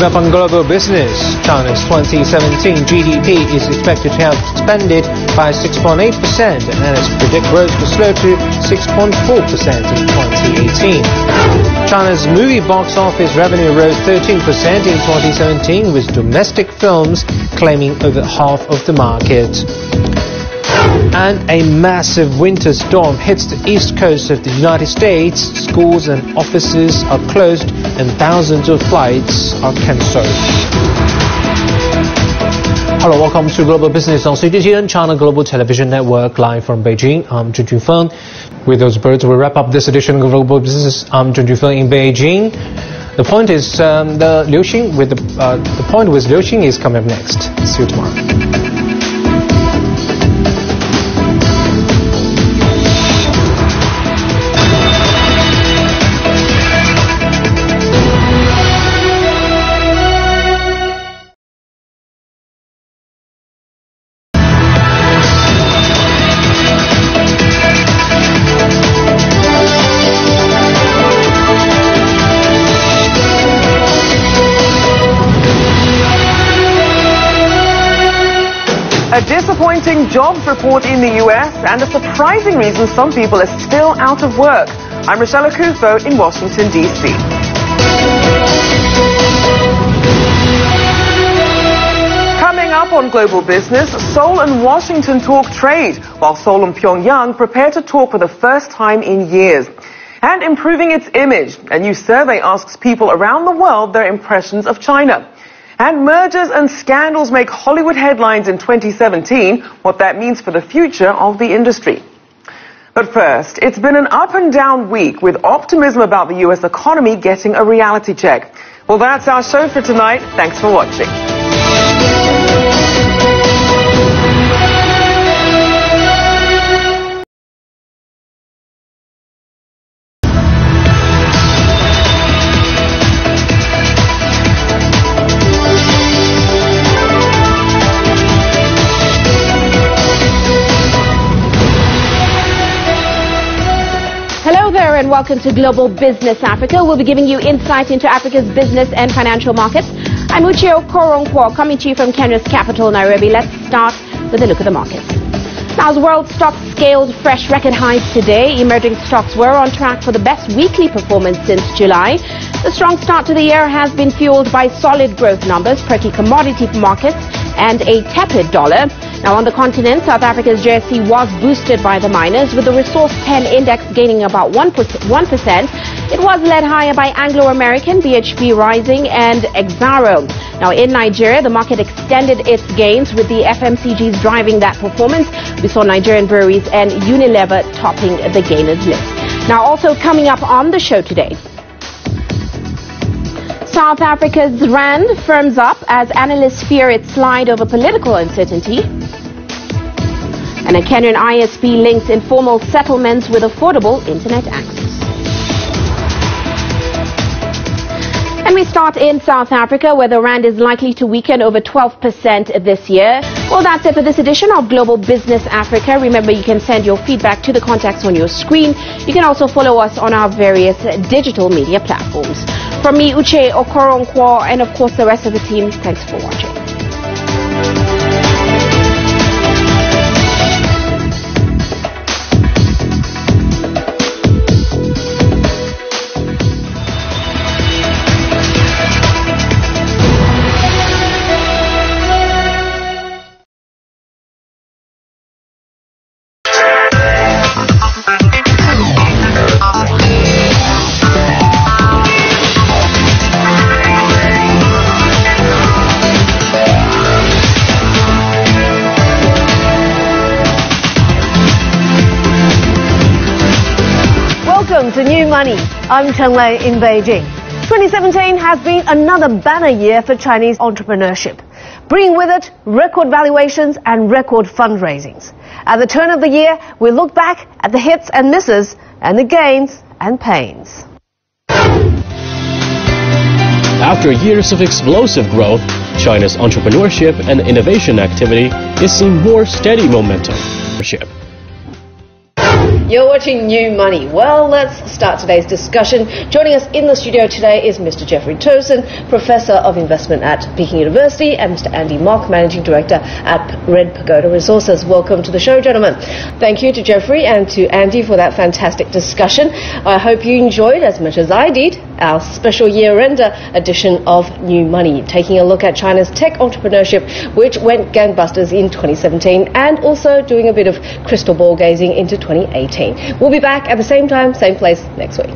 up on global business, China's 2017 GDP is expected to have expanded by 6.8% and its predict growth to slow to 6.4% in 2018. China's movie box office revenue rose 13% in 2017, with domestic films claiming over half of the market. And a massive winter storm hits the east coast of the United States. Schools and offices are closed and thousands of flights are cancelled. Hello, welcome to Global Business on CGTN China Global Television Network, live from Beijing. I'm Zhen Junfeng. With those words, we'll wrap up this edition of Global Business. I'm Zhen Junfeng in Beijing. The point is the point with Liu Xing is coming up next. See you tomorrow. A disappointing jobs report in the US and a surprising reason some people are still out of work. I'm Rochelle Akufo in Washington, D.C. Coming up on Global Business, Seoul and Washington talk trade, while Seoul and Pyongyang prepare to talk for the first time in years. And improving its image, a new survey asks people around the world their impressions of China. And mergers and scandals make Hollywood headlines in 2017, what that means for the future of the industry. But first, it's been an up and down week with optimism about the US economy getting a reality check. Well, that's our show for tonight. Thanks for watching. And welcome to Global Business Africa. We'll be giving you insight into Africa's business and financial markets. I'm Uche Okoronkwo, coming to you from Kenya's capital, Nairobi. Let's start with a look at the markets. Now, as world stocks scaled fresh record highs today, emerging stocks were on track for the best weekly performance since July. The strong start to the year has been fueled by solid growth numbers, perky commodity markets, and a tepid dollar. Now, on the continent, South Africa's JSE was boosted by the miners, with the Resource 10 index gaining about 1%. It was led higher by Anglo-American, BHP rising, and Exaro. Now, in Nigeria, the market extended its gains, with the FMCGs driving that performance. We saw Nigerian breweries and Unilever topping the gainers list. Now, also coming up on the show today, South Africa's rand firms up as analysts fear its slide over political uncertainty. And a Kenyan ISP links informal settlements with affordable internet access. And we start in South Africa, where the rand is likely to weaken over 12% this year. Well, that's it for this edition of Global Business Africa. Remember, you can send your feedback to the contacts on your screen. You can also follow us on our various digital media platforms. From me, Uche Okoronkwo, and of course the rest of the team, thanks for watching. Welcome to New Money. I'm Tian Wei in Beijing. 2017 has been another banner year for Chinese entrepreneurship, bringing with it record valuations and record fundraisings. At the turn of the year, we look back at the hits and misses and the gains and pains. After years of explosive growth, China's entrepreneurship and innovation activity is seeing more steady momentum. You're watching New Money. Well, let's start today's discussion. Joining us in the studio today is Mr. Jeffrey Tosin, Professor of Investment at Peking University, and Mr. Andy Mock, Managing Director at Red Pagoda Resources. Welcome to the show, gentlemen. Thank you to Jeffrey and to Andy for that fantastic discussion. I hope you enjoyed, as much as I did, our special year-end edition of New Money, taking a look at China's tech entrepreneurship, which went gangbusters in 2017, and also doing a bit of crystal ball gazing into 2018. We'll be back at the same time, same place next week.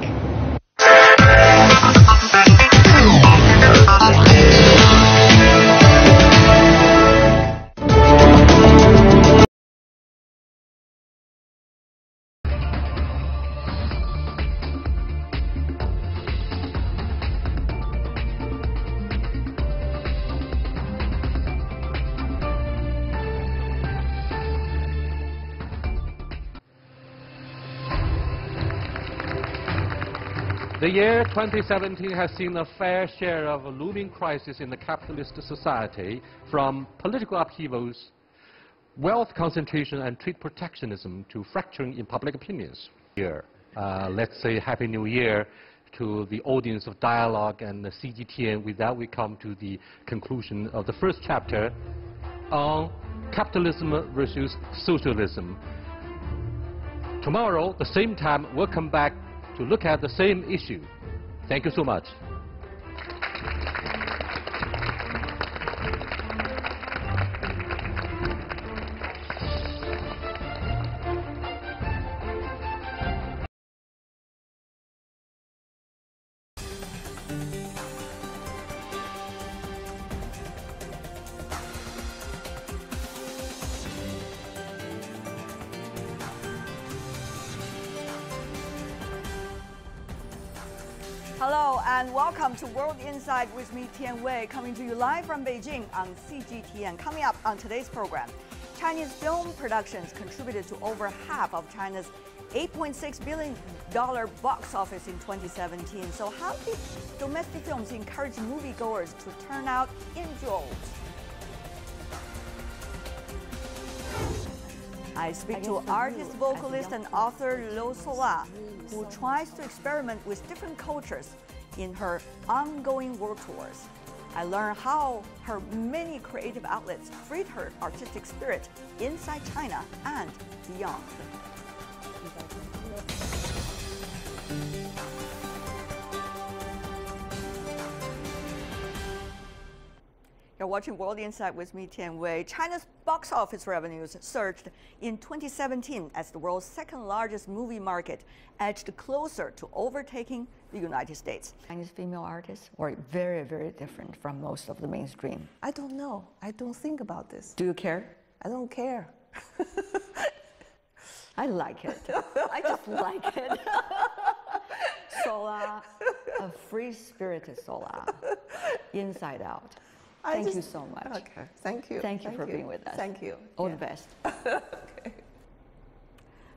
The year 2017 has seen a fair share of a looming crisis in the capitalist society, from political upheavals, wealth concentration and trade protectionism to fracturing in public opinions. Let's say Happy New Year to the audience of Dialogue and the CGTN. With that, we come to the conclusion of the first chapter on capitalism versus socialism. Tomorrow, the same time, we'll come back to look at the same issue. Thank you so much. Hello and welcome to World Insight with me, Tian Wei, coming to you live from Beijing on CGTN. Coming up on today's program, Chinese film productions contributed to over half of China's $8.6 billion box office in 2017. So how did domestic films encourage moviegoers to turn out in droves? I speak to artist, vocalist, and author Lo Sola, who tries to experiment with different cultures in her ongoing world tours. I learn how her many creative outlets freed her artistic spirit inside China and beyond. You're watching World Insight with me, Tian Wei. China's box office revenues surged in 2017 as the world's second largest movie market edged closer to overtaking the United States. Chinese female artists were very, very different from most of the mainstream. I don't know. I don't think about this. Do you care? I don't care. I like it. I just like it. Sola, a free-spirited Sola, inside out. Thank you so much. Okay, thank you. Thank you for being with us. Thank you. All the best. Okay.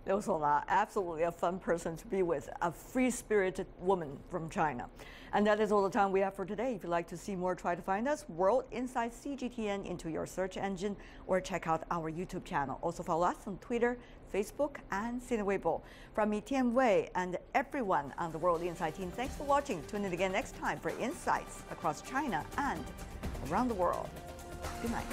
Liu Sola, absolutely a fun person to be with, a free-spirited woman from China. And that is all the time we have for today. If you'd like to see more, try to find us, World Insight CGTN, into your search engine, or check out our YouTube channel. Also follow us on Twitter, Facebook, and Sina Weibo. From me, Tian Wei, and everyone on the World Insight team, thanks for watching. Tune in again next time for insights across China and around the world. Good night.